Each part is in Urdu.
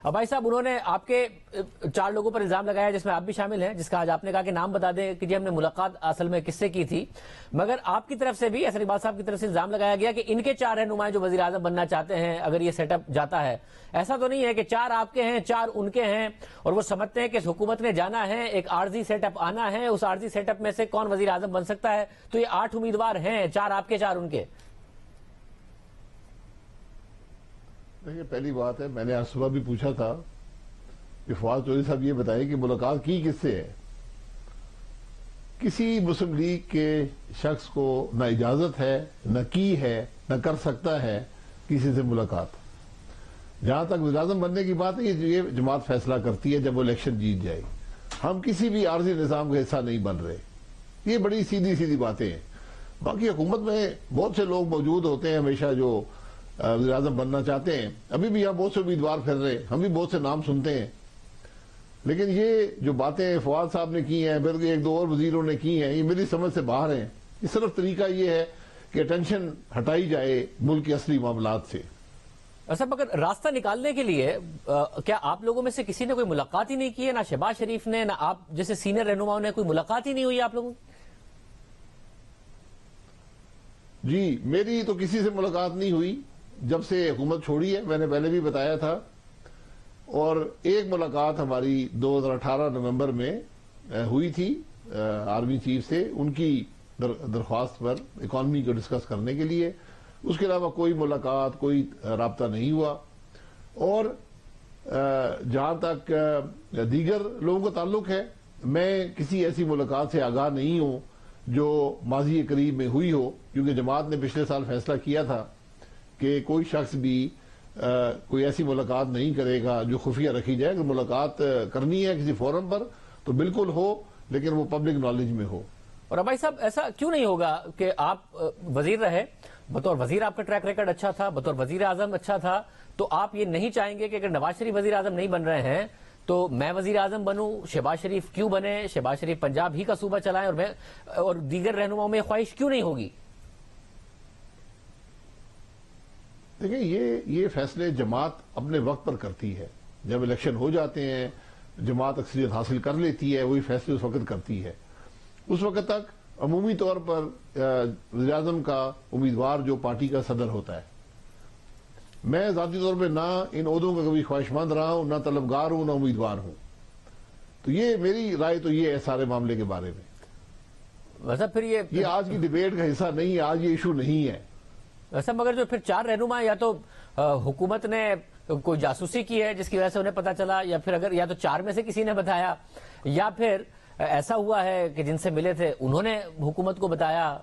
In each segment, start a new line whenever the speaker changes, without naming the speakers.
اب بھائی صاحب انہوں نے آپ کے 4 لوگوں پر الزام لگایا جس میں آپ بھی شامل ہیں، جس کا آج آپ نے کہا کہ نام بتا دیں کہ جی ہم نے ملاقات اصل میں کس سے کی تھی، مگر آپ کی طرف سے بھی احسن اقبال صاحب کی طرف سے الزام لگایا گیا کہ ان کے 4 رہنما جو وزیر اعظم بننا چاہتے ہیں اگر یہ سیٹ اپ جاتا ہے، ایسا تو نہیں ہے کہ 4 آپ کے ہیں 4 ان کے ہیں اور وہ سمجھتے ہیں کہ اس حکومت نے جانا ہے، ایک عارضی سیٹ اپ آنا ہے، اس عارضی سیٹ اپ میں سے کون وزیر اعظم بن سکتا ہے، تو یہ 8 امیدوار ہیں، 4 آپ کے 4 ان کے؟
دیکھیں پہلی بات ہے، میں نے آج صبح بھی پوچھا تھا کہ فواد چودھری صاحب یہ بتائیں کہ ملاقات کی کس سے ہے؟ کسی مسلم لیگ کے شخص کو نہ اجازت ہے، نہ کی ہے، نہ کر سکتا ہے کسی سے ملاقات۔ جہاں تک وزیر اعظم بننے کی بات ہے، یہ جماعت فیصلہ کرتی ہے جب وہ الیکشن جیت جائے۔ ہم کسی بھی عارضی نظام کا حصہ نہیں بن رہے۔ یہ بڑی سیدھی سیدھی باتیں ہیں۔ باقی حکومت میں بہت سے لوگ موجود ہوتے ہیں ہمیشہ جو وزیر اعظم بننا چاہتے ہیں، ابھی بھی یہاں بہت سے امیدوار پھر رہے ہیں، ہم بھی بہت سے نام سنتے ہیں، لیکن یہ جو باتیں فواد صاحب نے کی ہیں، پھر 1-2 اور وزیروں نے کی ہیں، یہ میری سمجھ سے باہر ہیں۔ یہ صرف طریقہ یہ ہے کہ اٹینشن ہٹائی جائے ملک کے اصلی معاملات سے۔
صاحب اگر راستہ نکالنے کے لیے کیا آپ لوگوں میں سے کسی نے کوئی ملاقات ہی نہیں کی ہے؟ نہ شہباز شریف نے، نہ آپ جیسے سینئر رہنماؤں نے، کوئی ملاقات ہی نہیں ہوئی آپ لوگوں کی؟
جی میری تو کسی سے ملاقات نہیں ہوئی جب سے حکومت چھوڑی ہے، میں نے پہلے بھی بتایا تھا، اور ایک ملاقات ہماری 2018 نومبر میں ہوئی تھی آرمی چیف سے، ان کی درخواست پر اکانومی کو ڈسکس کرنے کے لیے۔ اس کے علاوہ کوئی ملاقات، کوئی رابطہ نہیں ہوا۔ اور جہاں تک دیگر لوگوں کا تعلق ہے، میں کسی ایسی ملاقات سے آگاہ نہیں ہوں جو ماضی قریب میں ہوئی ہو، کیونکہ جماعت نے پچھلے سال فیصلہ کیا تھا کہ کوئی شخص بھی کوئی ایسی ملاقات نہیں کرے گا جو خفیہ رکھی جائے۔ اگر ملاقات کرنی ہے کسی فورم پر تو بالکل ہو، لیکن وہ پبلک نالج میں ہو۔
اور ابھائی صاحب ایسا کیوں نہیں ہوگا کہ آپ وزیر رہے، بطور وزیر آپ کا ٹریک ریکارڈ اچھا تھا، بطور وزیر اعظم اچھا تھا، تو آپ یہ نہیں چاہیں گے کہ اگر نواز شریف وزیر اعظم نہیں بن رہے ہیں تو میں وزیر اعظم بنوں؟ شہباز شریف کیوں بنے؟ شہباز شریف پنجاب ہی کا صوبہ چلائیں، اور دیگر رہنماؤں میں خواہش کیوں نہیں ہوگی؟
دیکھیں یہ فیصلے جماعت اپنے وقت پر کرتی ہے۔ جب الیکشن ہو جاتے ہیں، جماعت اکثریت حاصل کر لیتی ہے، وہی فیصلے اس وقت کرتی ہے۔ اس وقت تک عمومی طور پر وزیر اعظم کا امیدوار جو پارٹی کا صدر ہوتا ہے۔ میں ذاتی طور پہ نہ ان عہدوں کا کبھی خواہش مند رہا ہوں، نہ طلبگار ہوں، نہ امیدوار ہوں۔ تو یہ میری رائے تو یہ ہے سارے معاملے کے بارے میں۔
ویسا پھر
یہ آج کی ڈیبیٹ کا حصہ نہیں ہے، آج یہ ایشو نہیں ہے۔
ویسا مگر جو پھر 4 رہنما یا تو حکومت نے کوئی جاسوسی کی ہے جس کی وجہ سے انہیں پتا چلا، یا پھر اگر یا تو 4 میں سے کسی نے بتایا، یا پھر ایسا ہوا ہے کہ جن سے ملے تھے انہوں نے حکومت کو بتایا،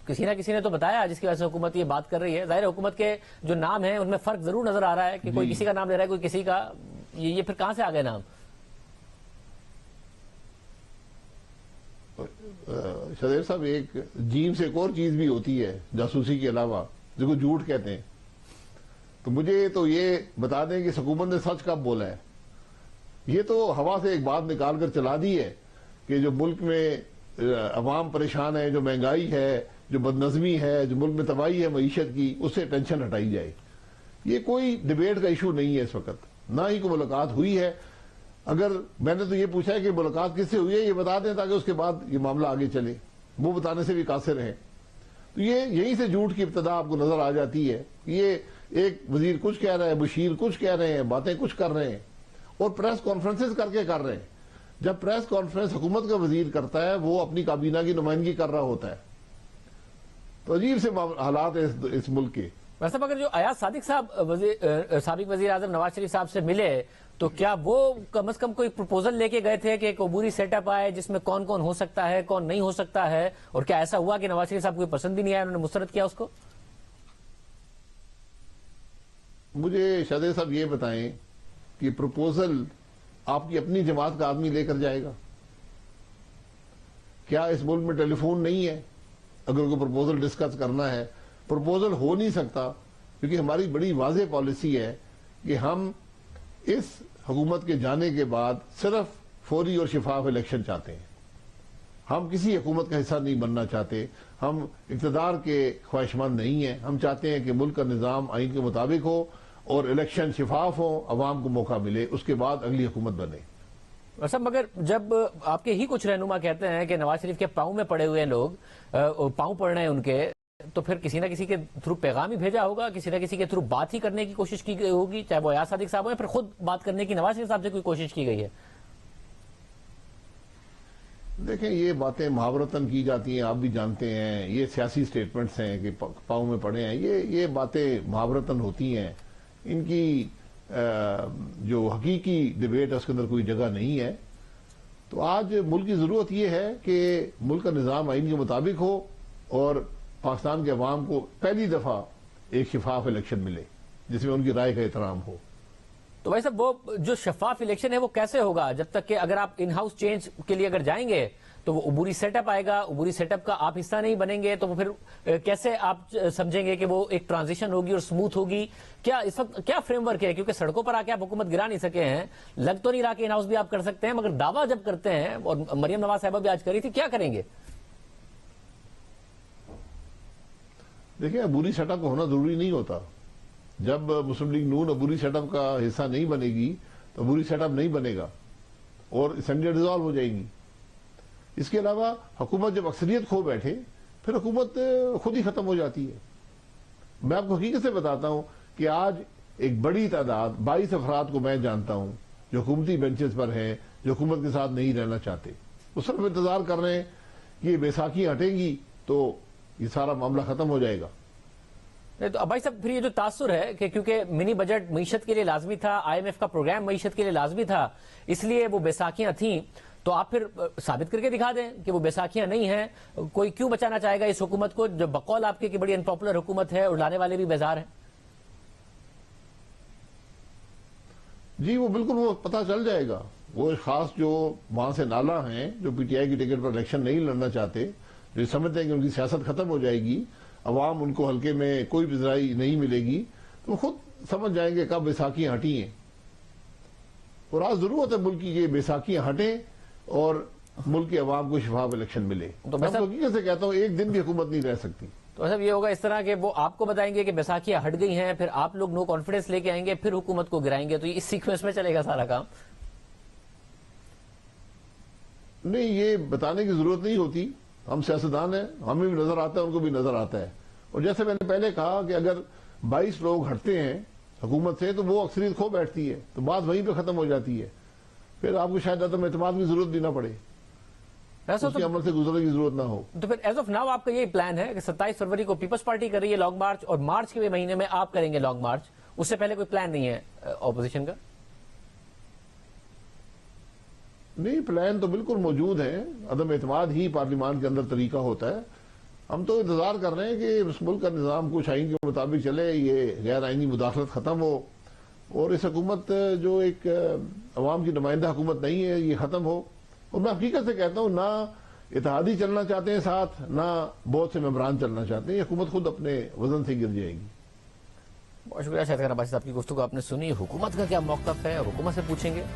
کسی نہ کسی نے تو بتایا جس کی وجہ سے حکومت یہ بات کر رہی ہے۔ ظاہر حکومت کے جو نام ہیں ان میں فرق ضرور نظر آ رہا ہے کہ کوئی کسی کا نام لے رہا ہے، کوئی کسی کا۔ یہ پھر کہاں سے آ گئے نام؟
شدیر صاحب ایک جیم سے ایک اور چیز بھی ہوتی ہے جاسوسی کے علاوہ، جس کو جھوٹ کہتے ہیں۔ تو مجھے تو یہ بتا دیں کہ حکومت نے سچ کب بولا ہے؟ یہ تو ہوا سے ایک بات نکال کر چلا دی ہے کہ جو ملک میں عوام پریشان ہے، جو مہنگائی ہے، جو بدنظمی ہے، جو ملک میں تباہی ہے معیشت کی، اس سے ٹینشن ہٹائی جائے۔ یہ کوئی ڈیبیٹ کا ایشو نہیں ہے اس وقت، نہ ہی کوئی ملاقات ہوئی ہے۔ اگر میں نے تو یہ پوچھا ہے کہ ملاقات کس سے ہوئی ہے، یہ بتا دیں تاکہ اس کے بعد یہ معاملہ آگے چلے۔ وہ بتانے سے بھی قاصر ہیں۔ تو یہیں سے جھوٹ کی ابتدا آپ کو نظر آ جاتی ہے۔ یہ ایک وزیر کچھ کہہ رہا ہے، بشیر کچھ کہہ رہے ہیں، باتیں کچھ کر رہے ہیں، اور پریس کانفرنسز کر کے کر رہے ہیں۔ جب پریس کانفرنس حکومت کا وزیر کرتا ہے، وہ اپنی کابینہ کی نمائندگی کر رہا ہوتا ہے۔ تو عجیب سے حالات ہیں اس ملک کے۔
ویسے اگر جو ایاز صادق صاحب سابق وزیر اعظم نواز شریف صاحب سے ملے تو کیا وہ کم از کم کوئی پروپوزل لے کے گئے تھے کہ ایک عبوری سیٹ اپ آئے جس میں کون کون ہو سکتا ہے، کون نہیں ہو سکتا ہے؟ اور کیا ایسا ہوا کہ نواز شریف صاحب کو پسند بھی نہیں آیا، انہوں نے مسترد کیا اس کو؟
مجھے شادر صاحب یہ بتائیں کہ پروپوزل آپ کی اپنی جماعت کا آدمی لے کر جائے گا؟ کیا اس ملک میں ٹیلی فون نہیں ہے اگر کوئی پروپوزل ڈسکس کرنا ہے؟ پروپوزل ہو نہیں سکتا، کیونکہ ہماری بڑی واضح پالیسی ہے کہ ہم اس حکومت کے جانے کے بعد صرف فوری اور شفاف الیکشن چاہتے ہیں۔ ہم کسی حکومت کا حصہ نہیں بننا چاہتے، ہم اقتدار کے خواہش مند نہیں ہیں۔ ہم چاہتے ہیں کہ ملک کا نظام آئین کے مطابق ہو، اور الیکشن شفاف ہو، عوام کو موقع ملے، اس کے بعد اگلی حکومت بنے۔
صاحب مگر جب آپ کے ہی کچھ رہنما کہتے ہیں کہ نواز شریف کے پاؤں میں پڑے ہوئے لوگ، پاؤں پڑ رہے ہیں ان کے، تو پھر کسی نہ کسی کے تھرو پیغام ہی بھیجا ہوگا، کسی نہ کسی کے تھرو بات ہی کرنے کی کوشش کی گئی ہوگی، چاہے وہ ایاز صادق صاحب ہو یا پھر خود بات کرنے کی نواز شریف صاحب سے کوئی کوشش کی گئی ہے؟
دیکھیں یہ باتیں محاورتاً کی جاتی ہیں، آپ بھی جانتے ہیں، یہ سیاسی سٹیٹمنٹس ہیں کہ پاؤں میں پڑے ہیں، یہ باتیں محاورتاً ہوتی ہیں، ان کی جو حقیقی ڈیبیٹ ہے اس کے اندر کوئی جگہ نہیں ہے۔ تو آج ملک کی ضرورت یہ ہے کہ ملک کا نظام آئین کے مطابق ہو اور پاکستان کے عوام کو پہلی دفعہ ایک شفاف الیکشن ملے جس میں ان کی رائے کا احترام ہو۔
تو بھائی صاحب وہ جو شفاف الیکشن ہے وہ کیسے ہوگا؟ جب تک کہ اگر آپ ان ہاؤس چینج کے لیے اگر جائیں گے تو وہ عبوری سیٹ اپ آئے گا، عبوری سیٹ اپ کا آپ حصہ نہیں بنیں گے، تو وہ پھر کیسے آپ سمجھیں گے کہ وہ ایک ٹرانزیشن ہوگی اور سموتھ ہوگی؟ کیا اس وقت کیا فریم ورک ہے؟ کیونکہ سڑکوں پر آ کے آپ حکومت گرا نہیں سکے ہیں، لگ تو نہیں رہا کہ ان ہاؤس بھی آپ کر سکتے ہیں، مگر دعویٰ جب کرتے ہیں، اور مریم نواز صاحبہ بھی آج کری تھی، کیا کریں گے؟
دیکھیں عبوری سیٹ اپ ہونا ضروری نہیں ہوتا۔ جب مسلم لیگ نون عبوری سیٹ اپ کا حصہ نہیں بنے گی تو عبوری سیٹ اپ نہیں بنے گا اور اسمبلی ڈیزالو ہو جائے گی۔ اس کے علاوہ حکومت جب اکثریت کھو بیٹھے پھر حکومت خود ہی ختم ہو جاتی ہے۔ میں آپ کو حقیقت سے بتاتا ہوں کہ آج ایک بڑی تعداد 22 افراد کو میں جانتا ہوں جو حکومتی بینچز پر ہیں، جو حکومت کے ساتھ نہیں رہنا چاہتے، وہ صرف انتظار کر رہے ہیں کہ یہ بیساکھیاں ہٹیں گی تو یہ سارا معاملہ ختم ہو جائے گا۔
تو بھائی صاحب پھر یہ جو تاثر ہے کہ کیونکہ منی بجٹ معیشت کے لیے لازمی تھا، آئی ایم ایف کا پروگرام معیشت کے لیے لازمی تھا، اس لیے وہ بیساکھیاں تھیں، تو آپ پھر ثابت کر کے دکھا دیں کہ وہ بیساکھیاں نہیں ہیں۔ کوئی کیوں بچانا چاہے گا اس حکومت کو جو بقول آپ کے کہ بڑی انپاپولر حکومت ہے اور لانے والے بھی بیزار ہیں؟
جی وہ بالکل وہ پتہ چل جائے گا۔ وہ خاص جو وہاں سے نالا ہیں جو پی ٹی آئی کی ٹکٹ پر الیکشن نہیں لڑنا چاہتے، جو سمجھتے ہیں کہ ان کی سیاست ختم ہو جائے گی، عوام ان کو حلقے میں کوئی بزرائی نہیں ملے گی، تو خود سمجھ جائیں گے کب بیساکھیاں ہٹی ہیں۔ اور آج ضرورت ہے ملک کی کہ بیساکھیاں ہٹیں اور ملک کے عوام کو شفاف الیکشن ملے۔
تو
میں حقیقت سے کہتا ہوں ایک دن بھی حکومت نہیں رہ سکتی۔
تو صاحب یہ ہوگا اس طرح کہ وہ آپ کو بتائیں گے کہ بیساکھیاں ہٹ گئی ہیں، پھر آپ لوگ نو کانفیڈنس لے کے آئیں گے، پھر حکومت کو گرائیں گے، تو یہ اس سیکوینس میں چلے گا سارا کام؟
نہیں یہ بتانے کی ضرورت نہیں ہوتی، ہم سیاستدان ہیں، ہمیں بھی نظر آتا ہے، ان کو بھی نظر آتا ہے۔ اور جیسے میں نے پہلے کہا کہ اگر 22 لوگ ہٹتے ہیں حکومت سے تو وہ اکثریت کھو بیٹھتی ہے، تو بات وہیں پہ ختم ہو جاتی ہے، پھر آپ کو شاید عدم اعتماد کی ضرورت بھی نہ پڑے، اس کے عمل سے گزرنے کی ضرورت نہ ہو۔
تو پھر ایز آف ناؤ آپ کا یہی پلان ہے کہ 27 فروری کو پیپلز پارٹی کر رہی ہے لانگ مارچ، اور مارچ کے مہینے میں آپ کریں گے لانگ مارچ، اس سے پہلے کوئی پلان نہیں ہے اپوزیشن کا؟
نہیں پلان تو بالکل موجود ہے، عدم اعتماد ہی پارلیمان کے اندر طریقہ ہوتا ہے۔ ہم تو انتظار کر رہے ہیں کہ اس ملک کا نظام کچھ آئین کے مطابق چلے، یہ غیر آئینی مداخلت ختم ہو اور اس حکومت جو ایک عوام کی نمائندہ حکومت نہیں ہے یہ ختم ہو۔ اور میں حقیقت سے کہتا ہوں نہ اتحادی چلنا چاہتے ہیں ساتھ، نہ بہت سے ممبران چلنا چاہتے ہیں، یہ حکومت خود اپنے وزن سے گر جائے گی۔
بہت شکریہ شاہد خان عباسی صاحب کی گفتگو آپ نے سنی۔ حکومت کا کیا موقف ہے، حکومت سے پوچھیں گے۔